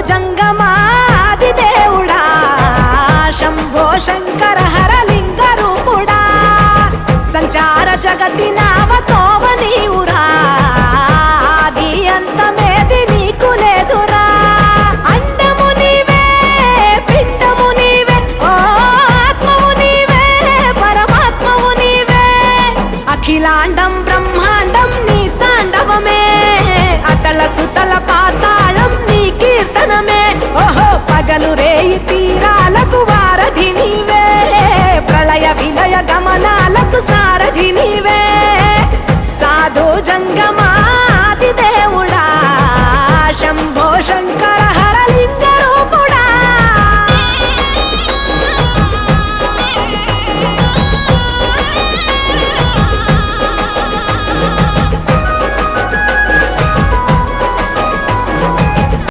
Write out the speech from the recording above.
జంగమాది దేవుడా శంభో శంకర హరలింగ రూపుడా సంచార జగతి నామతోవ నీవురా ఆది అంతమేది నీకు లేదురా అండము నీవే పిండము నీవే ఓ ఆత్మవు నీవే పరమాత్మవు నీవే అఖిలాండం బ్రహ్మాండం నీ తాండవమే అతల సుతల పాతాళం నీ కీర్తనమే ఓహో పగలు రేయి తీరాలకు వారధి నీవే ప్రళయ విలయ గమనాలకు సారథి నీవే సాధు జంగమ